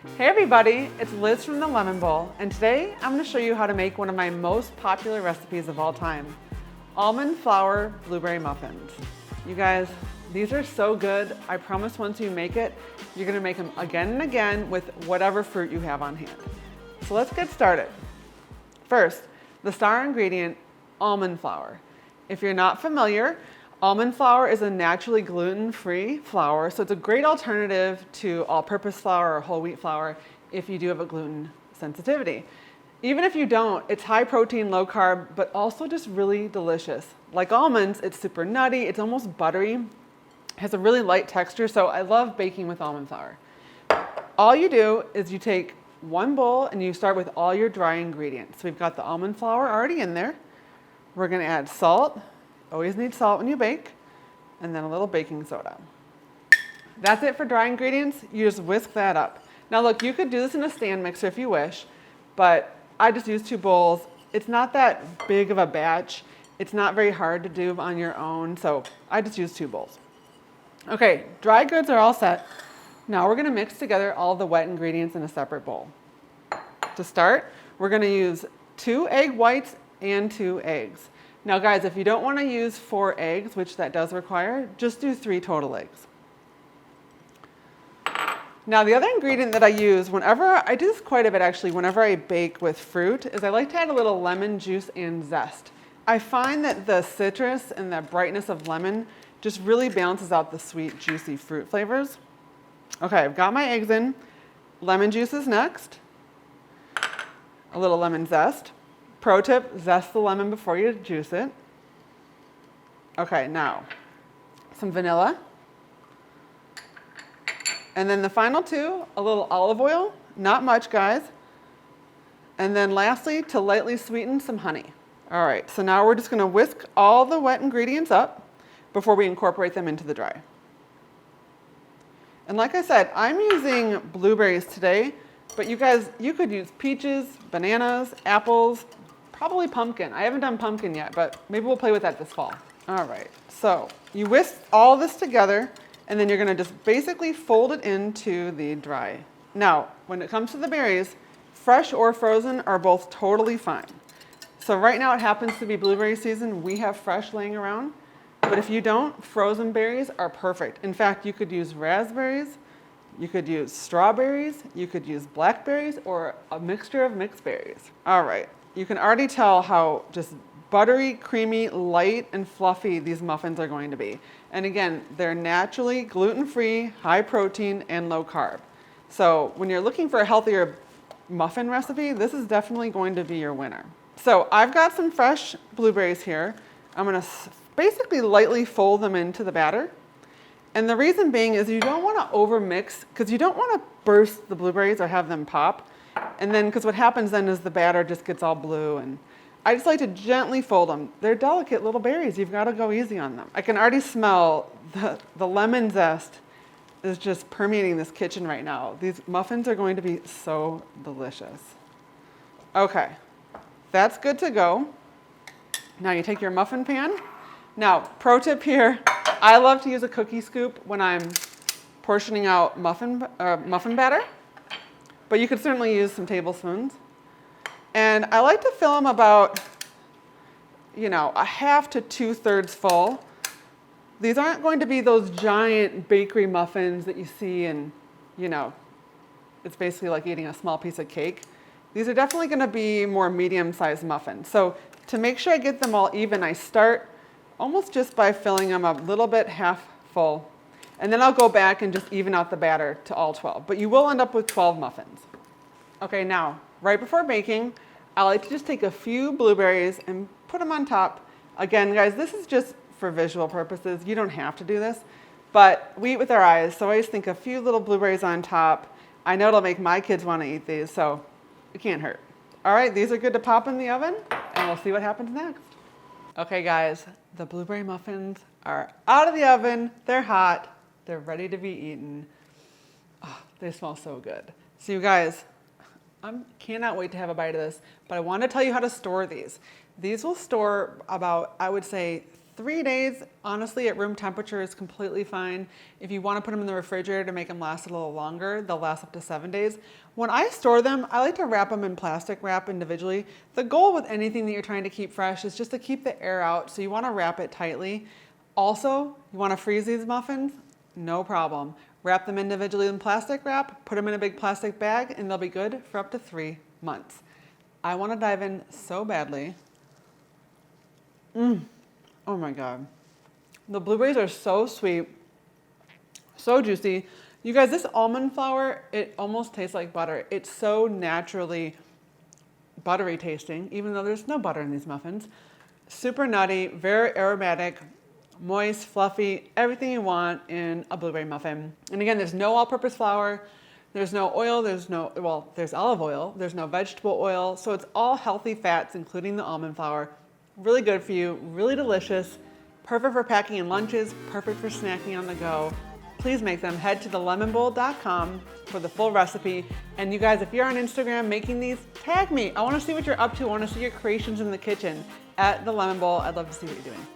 Hey everybody, it's Liz from the Lemon Bowl, and today I'm going to show you how to make one of my most popular recipes of all time, almond flour blueberry muffins. You guys, these are so good. I promise once you make it, you're going to make them again and again with whatever fruit you have on hand. So let's get started. First, the star ingredient, almond flour. If you're not familiar, almond flour is a naturally gluten-free flour, so it's a great alternative to all-purpose flour or whole wheat flour if you do have a gluten sensitivity. Even if you don't, it's high protein, low carb, but also just really delicious. Like almonds, it's super nutty, it's almost buttery, has a really light texture, so I love baking with almond flour. All you do is you take one bowl and you start with all your dry ingredients. So we've got the almond flour already in there. We're gonna add salt. Always need salt when you bake, and then a little baking soda. That's it for dry ingredients. You just whisk that up. Now look, you could do this in a stand mixer if you wish, but I just use 2 bowls. It's not that big of a batch. It's not very hard to do on your own, so I just use 2 bowls. Okay, dry goods are all set. Now we're gonna mix together all the wet ingredients in a separate bowl. To start, we're gonna use 2 egg whites and 2 eggs. Now guys, if you don't want to use 4 eggs, which that does require, just do 3 total eggs. Now the other ingredient that I use whenever, I do this quite a bit actually, whenever I bake with fruit, is I like to add a little lemon juice and zest. I find that the citrus and the brightness of lemon just really balances out the sweet, juicy fruit flavors. Okay, I've got my eggs in. Lemon juice is next. A little lemon zest. Pro tip, zest the lemon before you juice it. Okay, now, some vanilla. And then the final 2, a little olive oil, not much guys. And then lastly, to lightly sweeten, some honey. All right, so now we're just gonna whisk all the wet ingredients up before we incorporate them into the dry. And like I said, I'm using blueberries today, but you guys, you could use peaches, bananas, apples, probably pumpkin. I haven't done pumpkin yet, but maybe we'll play with that this fall. All right, so you whisk all this together, and then you're gonna just basically fold it into the dry. Now, when it comes to the berries, fresh or frozen are both totally fine. So right now it happens to be blueberry season. We have fresh laying around, but if you don't, frozen berries are perfect. In fact, you could use raspberries, you could use strawberries, you could use blackberries, or a mixture of mixed berries. All right. You can already tell how just buttery, creamy, light, and fluffy these muffins are going to be. And again, they're naturally gluten-free, high protein, and low carb. So when you're looking for a healthier muffin recipe, this is definitely going to be your winner. So I've got some fresh blueberries here. I'm gonna basically lightly fold them into the batter. And the reason being is you don't wanna overmix, because you don't wanna burst the blueberries or have them pop. And then, because what happens then is the batter just gets all blue, and I just like to gently fold them. They're delicate little berries. You've got to go easy on them. I can already smell the lemon zest is just permeating this kitchen right now. These muffins are going to be so delicious. Okay, that's good to go. Now you take your muffin pan. Now, pro tip here, I love to use a cookie scoop when I'm portioning out muffin batter. But you could certainly use some tablespoons. And I like to fill them about, a half to 2/3 full. These aren't going to be those giant bakery muffins that you see and, it's basically like eating a small piece of cake. These are definitely gonna be more medium-sized muffins. So to make sure I get them all even, I start almost just by filling them a little bit half full. And then I'll go back and just even out the batter to all 12. But you will end up with 12 muffins. Okay, now, right before baking, I like to just take a few blueberries and put them on top. Again, guys, this is just for visual purposes. You don't have to do this, but we eat with our eyes, so I just think a few little blueberries on top. I know it'll make my kids want to eat these, so it can't hurt. All right, these are good to pop in the oven, and we'll see what happens next. Okay, guys, the blueberry muffins are out of the oven. They're hot. They're ready to be eaten. Oh, they smell so good. So you guys, I cannot wait to have a bite of this, but I want to tell you how to store these. These will store about, I would say, 3 days, honestly, at room temperature is completely fine. If you want to put them in the refrigerator to make them last a little longer, they'll last up to 7 days. When I store them, I like to wrap them in plastic wrap individually. The goal with anything that you're trying to keep fresh is just to keep the air out, so you want to wrap it tightly. Also, you want to freeze these muffins? No problem. Wrap them individually in plastic wrap, put them in a big plastic bag, and they'll be good for up to 3 months. I want to dive in so badly. Oh my God. The blueberries are so sweet, so juicy. You guys, this almond flour, it almost tastes like butter. It's so naturally buttery tasting, even though there's no butter in these muffins. Super nutty, very aromatic, moist, fluffy, everything you want in a blueberry muffin. And again, there's no all-purpose flour, there's no oil, there's olive oil, there's no vegetable oil, so it's all healthy fats, including the almond flour. Really good for you, really delicious, perfect for packing in lunches, perfect for snacking on the go. Please make them. Head to thelemonbowl.com for the full recipe. And you guys, if you're on Instagram making these, tag me. I want to see what you're up to. I want to see your creations in the kitchen at The Lemon Bowl. I'd love to see what you're doing.